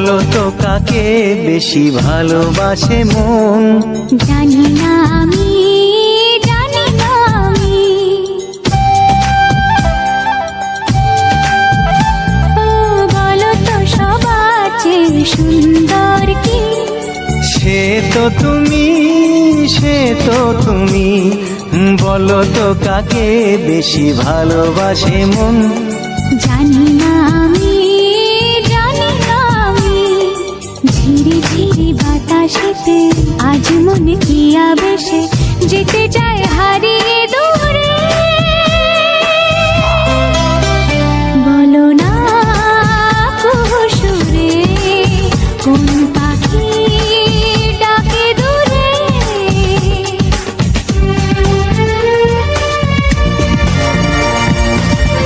বলো তো কাকে বেশি ভালোবাসে মন? জানি না আমি, জানি না আমি। ও বলো তো সবার চেয়ে সুন্দর কি? সে তো তুমি, সে তো তুমি। বলো তো কাকে বেশি ভালোবাসে মন? জানি না আমি, জানি না আমি। ঝিরি ঝিরি বাতাসেতে আজ মনে কি আবেশে যেতে চায় হারিয়ে